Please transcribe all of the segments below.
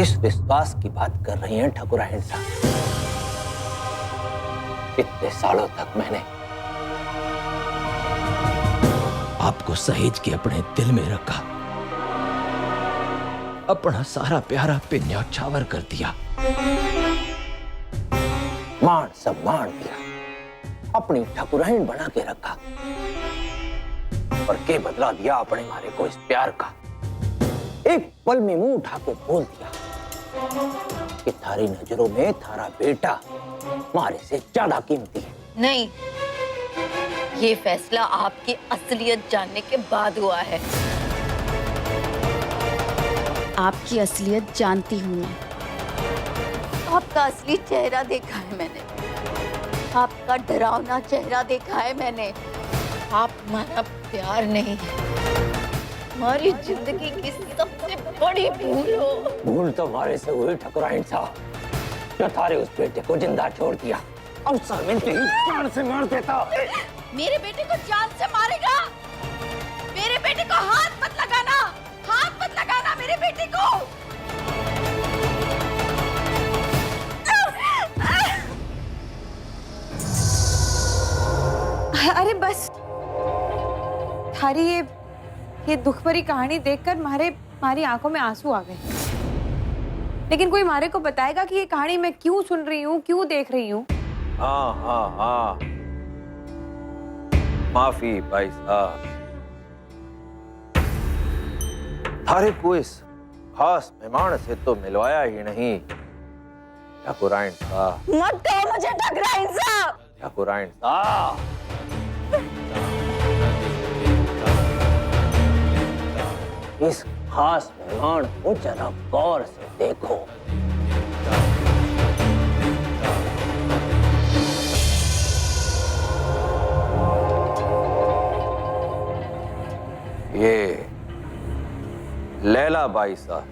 किस विश्वास की बात कर रही हैं ठाकुरायन साहब? इतने सालों तक मैंने आपको सहेज के अपने दिल में रखा, अपना सारा प्यारा पे न्यौछावर कर दिया, मान सम्मान दिया, अपनी ठाकुरायन बना के रखा और के बदला दिया अपने मारे को इस प्यार का। एक पल में मुंह उठा के बोल दिया कि थारी नजरों में थारा बेटा मारे से ज्यादा कीमती है। नहीं, ये फैसला आपकी असलियत जानने के बाद हुआ है। आपकी असलियत जानती हूँ मैं। आपका असली चेहरा देखा है मैंने, आपका डरावना चेहरा देखा है मैंने। आप हमारा प्यार नहीं, हमारी जिंदगी की सबसे बड़ी भूल हो। भूल तो हमारे से हुई ठाकुरायन साहब, जो थारे उस बेटे को जिंदा छोड़ दिया। अवसर मिलते ही जान से मार देता। मेरे बेटे को जान से मारेगा? मेरे बेटे को हाथ मत लगाना, हाथ मत लगाना मेरे बेटे को। अरे बस, थारी ये दुख भरी कहानी देखकर मारी आंखों में आंसू आ गए। लेकिन कोई मारे को बताएगा कि ये कहानी मैं क्यों सुन रही हूँ, क्यों देख रही हूँ? हाँ हाँ हाँ, माफी भाई साहब, थारे को इस खास मेहमान से तो मिलवाया ही नहीं। ठाकुरायन साहब, मत कहो मुझे ठाकुरायन साहब। ठाकुरायन साहब, इस खास मेहमान को जरा गौर से देखो। ये लैला बाई साहब,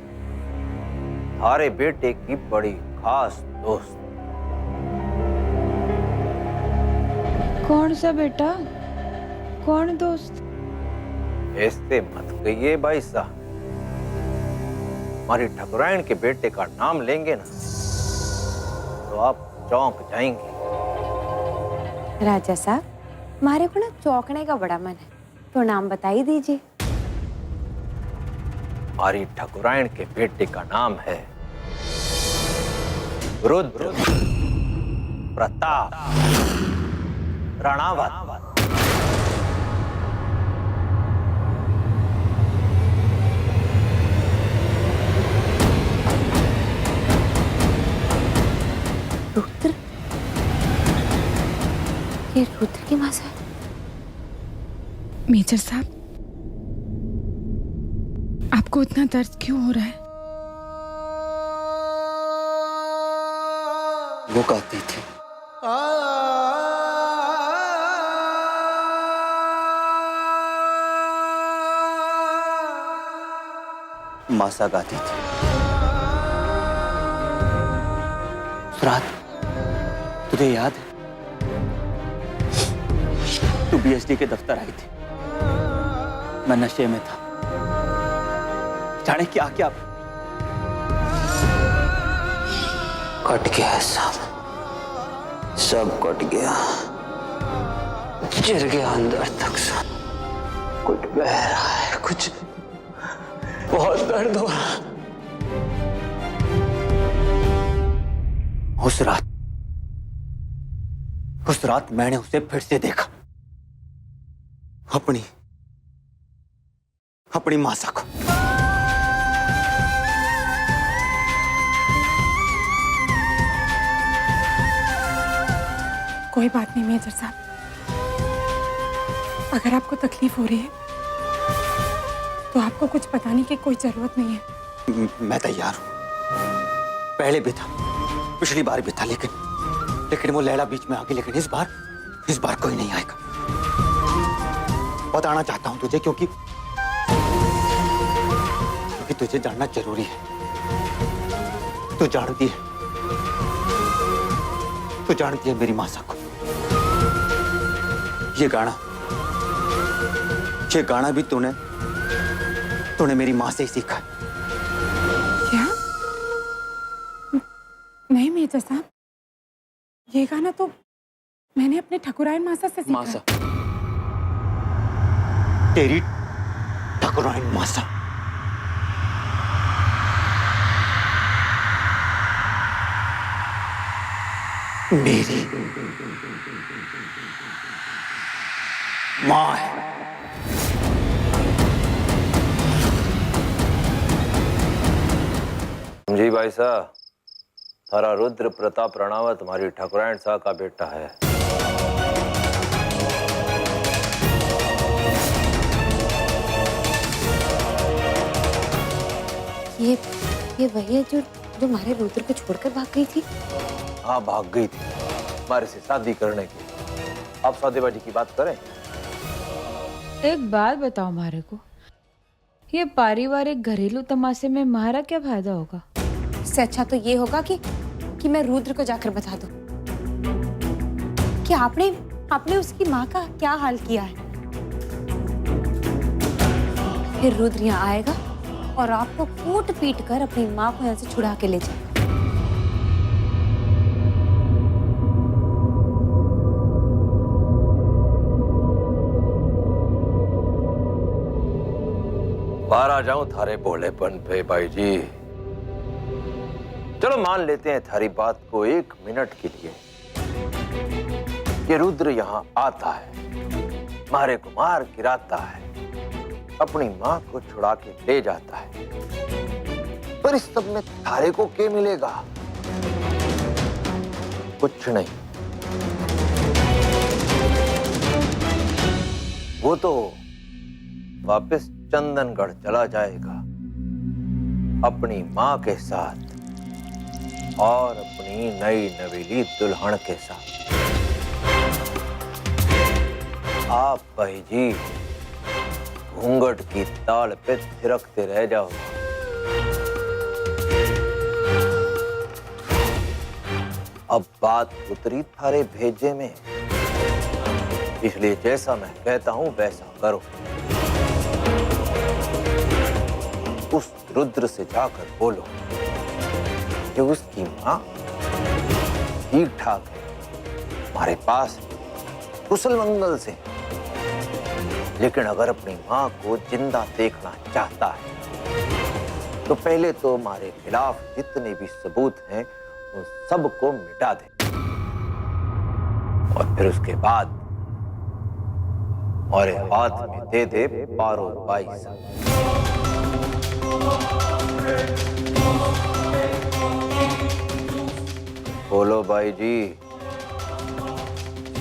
थारे बेटे की बड़ी खास दोस्त। कौन सा बेटा, कौन दोस्त? ऐसे मत कहिए भाई साहब, हमारी ठाकुरायन के बेटे का नाम लेंगे ना तो आप चौंक जाएंगे। राजा साहब, हमारे को ना चौंकने का बड़ा मन है, तो नाम बता ही दीजिए। हमारी ठाकुरायन के बेटे का नाम है रुद्र प्रताप राणावत। रुद्र? ये रुद्र की माँ है? मेजर साहब, आपको इतना दर्द क्यों हो रहा है? वो गाती थी, मासा गाती थी। रात तुझे याद है, तू बीएसडी के दफ्तर आई थी, मैं नशे में था, जाने क्या क्या कट गया है, सब कट गया, चिर गया अंदर तक सब, कुछ बह रहा है, कुछ बहुत दर्द हो रहा। उस रात मैंने उसे फिर से देखा, अपनी मासा को। कोई बात नहीं मेजर साहब, अगर आपको तकलीफ हो रही है तो आपको कुछ बताने की कोई जरूरत नहीं है। मैं तैयार हूं, पहले भी था, पिछली बार भी था, लेकिन वो लैला बीच में आ गई। लेकिन इस बार कोई नहीं आएगा। बताना चाहता हूं तुझे, क्योंकि तुझे जानना जरूरी है। तू जानती है मेरी मासा को। ये गाना भी तूने मेरी माँ से ही सीखा है। क्या? मेजर साहब, ये गाना तो मैंने अपने ठकुराइन मासा से सीखा। मासा? तेरी ठकुराइन मासा? मेरी माँ है। जी भाई साहब, थारा रुद्र प्रताप रणावत तुम्हारी ठाकुरायन शाह का बेटा है। ये वही है जो हमारे रुद्र को छोड़कर भाग गई थी। हाँ, भाग गई थी हमारे से शादी करने के लिए। आप सौदेबाजी की बात करें। एक बात बताओ मारे को, ये पारिवारिक घरेलू तमाशे में हमारा क्या फायदा होगा? इससे अच्छा तो ये होगा कि मैं रुद्र को जाकर बता दूं कि आपने उसकी माँ का क्या हाल किया है। फिर रुद्र यहाँ आएगा और आपको कूट पीट कर अपनी माँ को यहाँ से छुड़ा के ले जाएगा। बाहर आ जाऊं थारे भोलेपन पे भाई जी। चलो मान लेते हैं थारी बात को एक मिनट के लिए कि रुद्र यहाँ आता है, मारे को मार गिराता है, अपनी माँ को छुड़ा के ले जाता है, पर इस सब में थारे को क्या मिलेगा? कुछ नहीं। वो तो वापस चंदनगढ़ चला जाएगा अपनी माँ के साथ और अपनी नई नवीली दुल्हन के साथ। आप भाई जी घूंघट की ताल पे थिरकते रह जाओ। अब बात उतरी थारे भेजे में, इसलिए जैसा मैं कहता हूं वैसा करो। उस रुद्र से जाकर बोलो कि उसकी माँ ठीक ठाक है, हमारे पास कुशल मंगल से, लेकिन अगर अपनी माँ को जिंदा देखना चाहता है तो पहले तो हमारे खिलाफ जितने भी सबूत हैं उन सबको मिटा दे, और फिर उसके बाद और हाथ में दे दे पारो बाई साहब। बोलो भाई जी,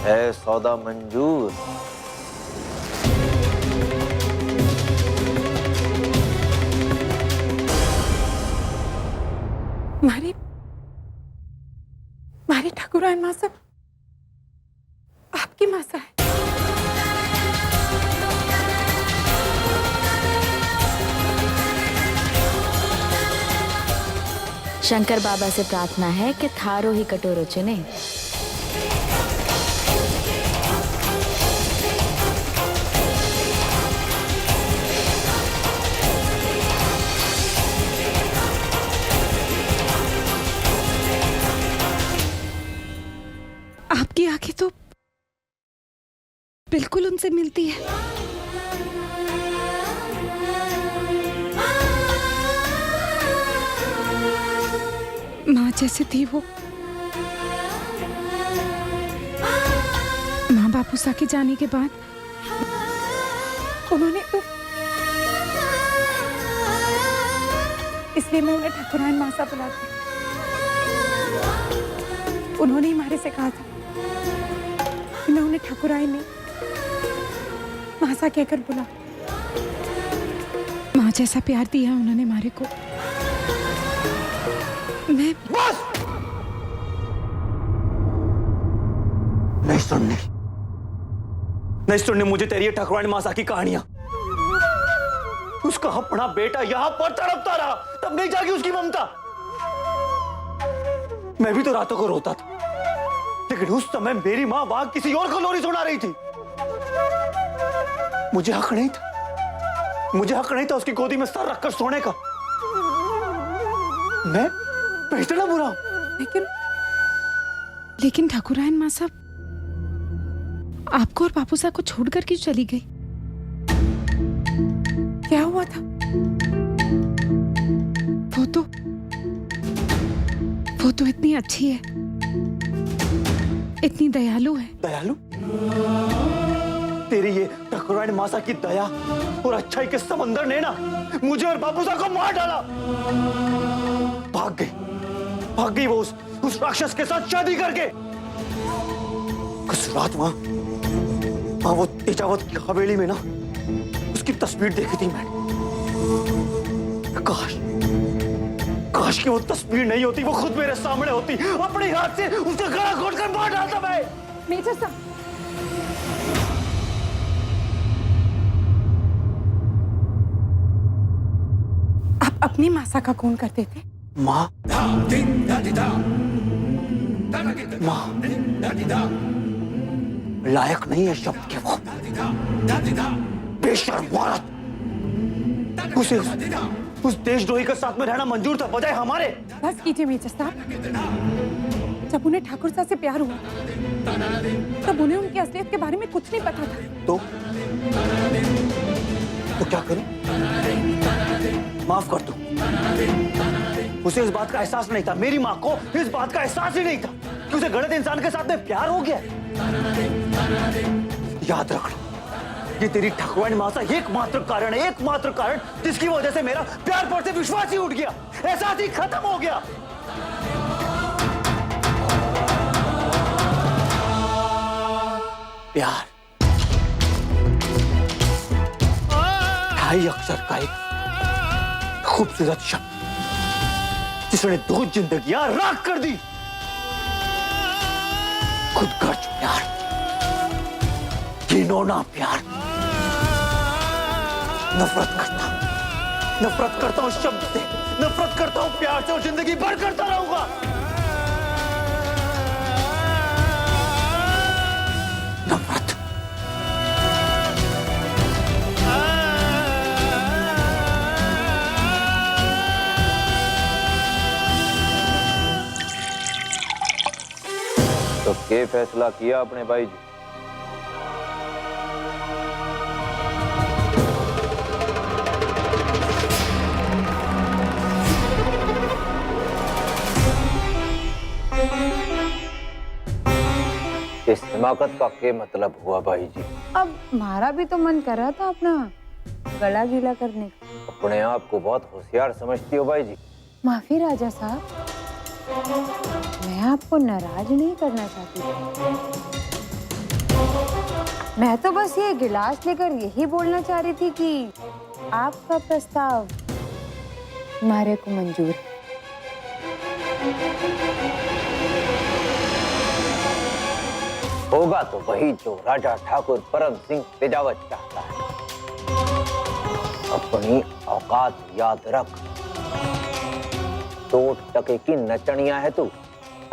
है सौदा मंजूर? मारी ठाकुराइन मासा आपकी मासा है। शंकर बाबा से प्रार्थना है कि थारो ही कटोरो चुने। आपकी आंखें तो बिल्कुल उनसे मिलती है। माँ जैसे थी वो, माँ बापू सा के जाने के बाद उन्होंने तो, इसलिए मैं उन्हें ठाकुराइन मासा बुलाती हूँ। उन्होंने ही हमारे से कहा था कि मैं उन्हें ठाकुराइन नहीं मासा कहकर बुला। माँ जैसा प्यार दिया उन्होंने हमारे को। मैं नहीं सुननी मुझे तेरी ठाकुराइन मासा की कहानियां। उसका अपना बेटा यहां पर तड़पता रहा, तब नहीं जागी उसकी ममता। मैं भी तो रातों को रोता था, लेकिन उस समय मेरी मां वहां किसी और को लोरी सुना रही थी। मुझे हक नहीं था उसकी गोदी में सर रखकर सोने का। मैं इतना बुरा हूं? लेकिन ठाकुरायन माँ साहब आपको और बापू साहब को छोड़कर क्यों चली गई? क्या हुआ था? वो तो इतनी अच्छी है, इतनी दयालु है। दयालु? तेरी ये ठाकुरायन मासा की दया और अच्छाई के समंदर ने ना मुझे और बापू साहब को मार डाला। भाग गई वो उस राक्षस के साथ शादी करके। उस रात वहां वो तेजावत की हवेली में ना उसकी तस्वीर देखी थी मैंने। काश कि वो तस्वीर नहीं होती, वो खुद मेरे सामने होती, अपने हाथ से उसका गला घोटकर मार डालता मैं। मेजर साहब, आप अपनी मासा का खून करते थे? माँ लायक नहीं है शब्द के वो। बेशर्म औरत। उसे उस देशद्रोही के साथ में रहना मंजूर था, बजाय हमारे। बस कीजिए मेजर साहब। जब उन्हें ठाकुर साहब से प्यार हुआ तब उन्हें उनकी असलियत के बारे में कुछ नहीं पता था। तो क्या करें? माफ कर दो। उसे इस बात का एहसास नहीं था, मेरी माँ को इस बात का एहसास ही नहीं था कि उसे गलत इंसान के साथ में प्यार हो गया। याद रखना, ये तेरी ठाकुरायन माँ का एकमात्र कारण जिसकी वजह से मेरा प्यार पर से विश्वास ही उठ गया, एहसास ही खत्म हो गया। प्यार ढाई अक्षर का एक खूबसूरत शब्द जिसने 2 जिंदगियां राख कर दी। खुदगर्ज प्यार, घिनौना प्यार। नफरत करता हूं शब्द से, नफरत करता हूं प्यार से और जिंदगी भर करता रहूंगा। नफरत। तो क्या फैसला किया अपने भाई जी? इस हिमाकत का क्या मतलब हुआ भाई जी? अब हमारा भी तो मन कर रहा था अपना गला गीला करने का। अपने आप को बहुत होशियार समझती हो भाई जी। माफी राजा साहब, मैं आपको नाराज नहीं करना चाहती थी। मैं तो बस ये गिलास लेकर यही बोलना चाह रही थी कि आपका प्रस्ताव हमारे को मंजूर है। होगा तो वही जो राजा ठाकुर परम सिंह तेजावत चाहता है। अपनी औकात याद रख। 2 टके की नचनिया है तू।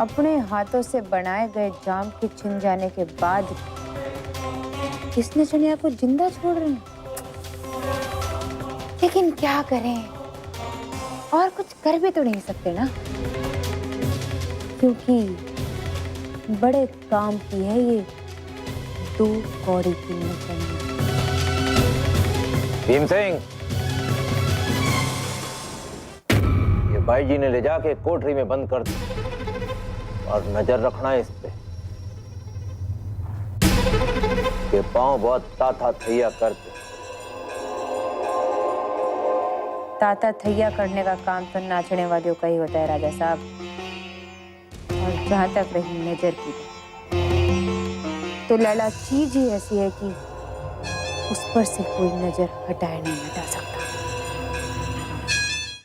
अपने हाथों से बनाए गए जाम के छिन जाने के बाद इस नचनिया को जिंदा छोड़ रहे हैं। लेकिन क्या करें, और कुछ कर भी तो नहीं सकते ना, क्योंकि बड़े काम की है ये 2 कौड़ी की नचनिया। भीम सिंह, ये भाई जी ने ले जाके कोठरी में बंद कर दिया और नजर रखना है इस पे कि पांव बहुत ताता थैया करते। ताता थैया करने का काम तो नाचने वालियों का ही होता है राजा साहब। और जहां तक रही नजर की, तो लैला चीज ही ऐसी है कि उस पर से कोई नजर हटाए नहीं हटा सकता।